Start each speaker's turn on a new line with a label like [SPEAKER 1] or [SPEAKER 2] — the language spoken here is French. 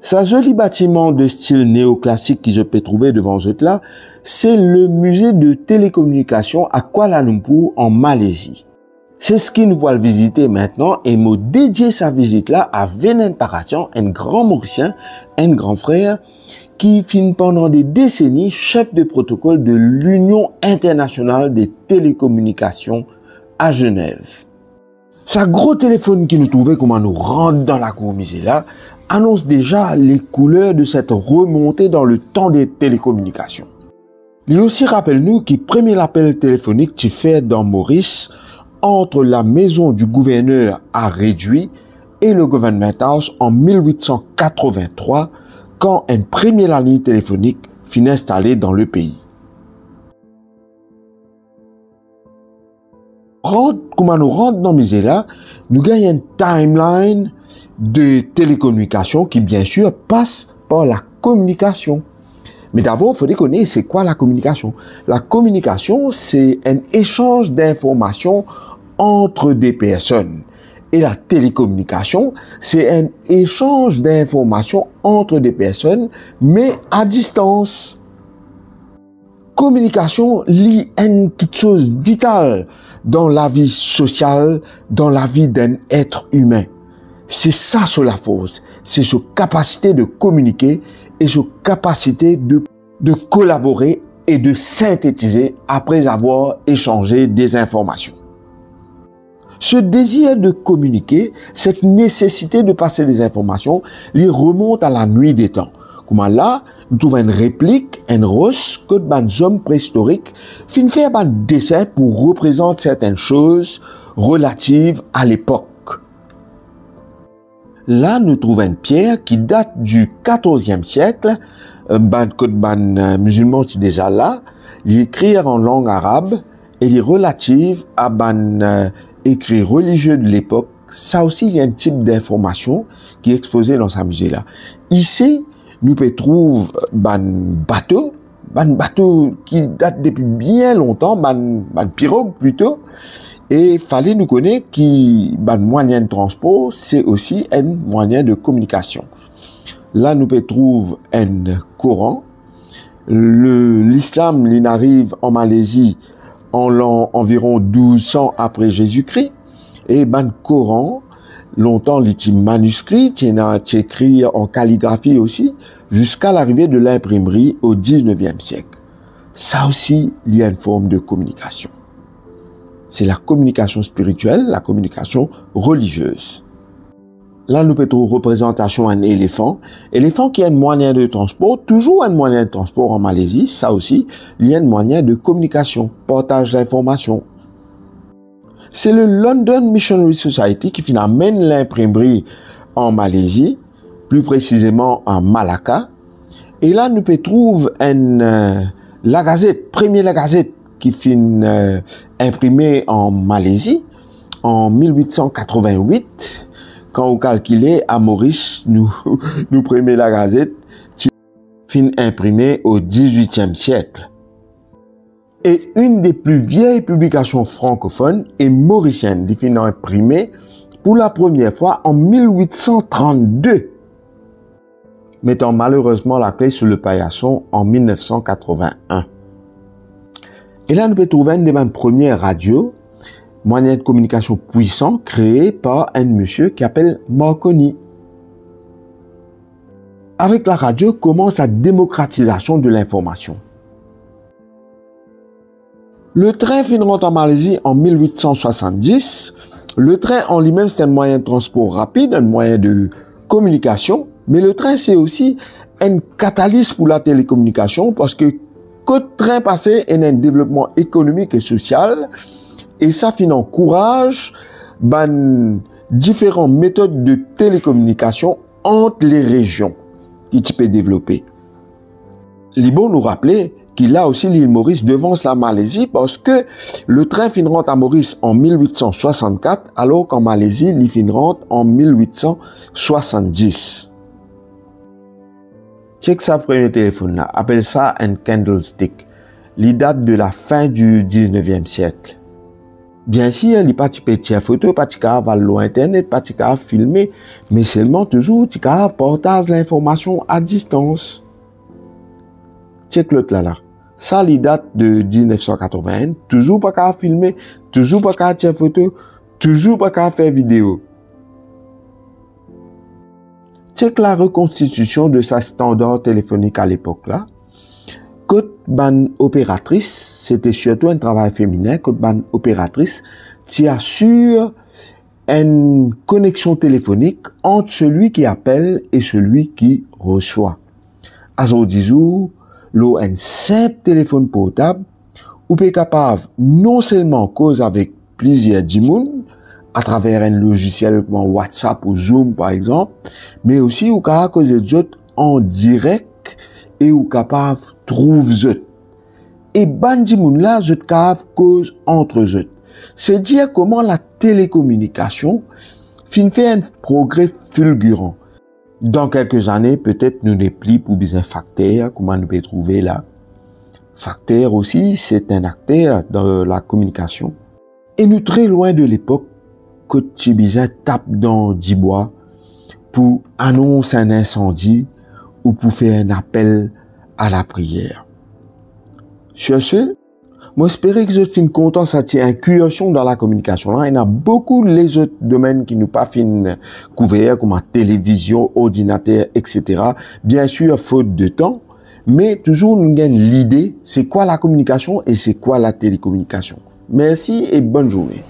[SPEAKER 1] Ce joli bâtiment de style néoclassique qui je peux trouver devant eux là, c'est le musée de télécommunications à Kuala Lumpur en Malaisie. C'est ce qui nous va le visiter maintenant et me dédier sa visite là à Venen Parathian, un grand Mauricien, un grand frère, qui fut pendant des décennies chef de protocole de l'Union internationale des télécommunications à Genève. Sa gros téléphone qui nous trouvait comment nous rentre dans la cour musée là, annonce déjà les couleurs de cette remontée dans le temps des télécommunications. Il aussi rappelle-nous qu'il premier appel téléphonique qui fait dans Maurice entre la maison du gouverneur à Réduit et le Government House en 1883 quand une première ligne téléphonique fut installée dans le pays. Comment nous rentre dans musée là, nous gagnons une timeline de télécommunication qui bien sûr passe par la communication. Mais d'abord, il faut connaître c'est quoi la communication. La communication, c'est un échange d'informations entre des personnes. Et la télécommunication, c'est un échange d'informations entre des personnes, mais à distance. Communication lie une petite chose vitale dans la vie sociale, dans la vie d'un être humain. C'est ça sur la force. C'est sa capacité de communiquer et sa capacité de collaborer et de synthétiser après avoir échangé des informations. Ce désir de communiquer, cette nécessité de passer des informations, lui remonte à la nuit des temps. Comment là, nous trouvons une réplique, une roche, que des hommes préhistoriques fin faire un dessin pour représenter certaines choses relatives à l'époque. Là, nous trouvons une pierre qui date du XIVe siècle, musulman qui déjà là, il écrit en langue arabe et il est relative à écrit religieux de l'époque. Ça aussi, il y a un type d'information qui est exposé dans sa musée là. Ici, nous pouvons trouver bateau qui date depuis bien longtemps, pirogue plutôt, et fallait nous connaître qui moyen de transport, c'est aussi un moyen de communication. Là, nous pouvons trouver un Coran. L'islam, il arrive en Malaisie en l'an environ 1200 après Jésus-Christ, et Coran, longtemps, il était manuscrit, il est écrit en calligraphie aussi, jusqu'à l'arrivée de l'imprimerie au 19e siècle. Ça aussi, il y a une forme de communication. C'est la communication spirituelle, la communication religieuse. Là, nous pouvons représentation d'un éléphant. Éléphant qui est un moyen de transport, toujours un moyen de transport en Malaisie, ça aussi, il y a un moyen de communication, partage d'informations. C'est le London Missionary Society qui amène l'imprimerie en Malaisie, plus précisément en Malacca. Et là, nous pouvons trouver la Gazette, première la Gazette qui fut imprimée en Malaisie en 1888. Quand on calculait à Maurice, nous prenons la Gazette qui fut imprimée au 18e siècle. Et une des plus vieilles publications francophones est mauricienne, qui fut imprimée pour la première fois en 1832, mettant malheureusement la clé sur le paillasson en 1981. Et là, nous pouvons trouver une des premières radios, moyen de communication puissant, créé par un monsieur qui s'appelle Marconi. Avec la radio commence la démocratisation de l'information. Le train rentre en Malaisie en 1870. Le train en lui-même, c'est un moyen de transport rapide, un moyen de communication. Mais le train, c'est aussi un catalyse pour la télécommunication parce que le train passé est un développement économique et social. Et ça encourage différentes méthodes de télécommunication entre les régions qui tu peux développer. Libo nous rappelait qu'il a aussi l'île Maurice devance la Malaisie parce que le train rentre à Maurice en 1864 alors qu'en Malaisie, il rentre en 1870. Check ça premier téléphone là, appelle ça un candlestick. Il date de la fin du 19e siècle. Bien sûr, il pas de photo, pas de capable internet, pas de capable filmer, mais seulement toujours tu capable partager l'information à distance. Check l'autre là. Ça, il date de 1981, toujours pas capable filmer, toujours pas capable de photo, toujours pas capable faire vidéo. Check la reconstitution de sa standard téléphonique à l'époque là. Côte ban opératrice, c'était surtout un travail féminin, côte ban opératrice, tu assures une connexion téléphonique entre celui qui appelle et celui qui reçoit. À ce jour, l'eau un simple téléphone portable, ou peut capable non seulement cause avec plusieurs dimoun, à travers un logiciel comme WhatsApp ou Zoom par exemple, mais aussi ou capable causer des autres en direct et ou capable trouve zot. Et bandi moun la zot capable cause entre zot. C'est dire comment la télécommunication fin fait un progrès fulgurant. Dans quelques années, peut-être nous n'est plus pour besoin facteur, comment nous pouvons trouver là. Facteur aussi, c'est un acteur dans la communication. Et nous très loin de l'époque que Tibisa tape dans du bois pour annoncer un incendie ou pour faire un appel à la prière. Sur ce, moi j'espère que je suis content ça tient incursion dans la communication. Là, il y a beaucoup les autres domaines qui nous pas fin couverts comme la télévision, ordinateur, etc. Bien sûr, faute de temps, mais toujours nous gagne l'idée, c'est quoi la communication et c'est quoi la télécommunication. Merci et bonne journée.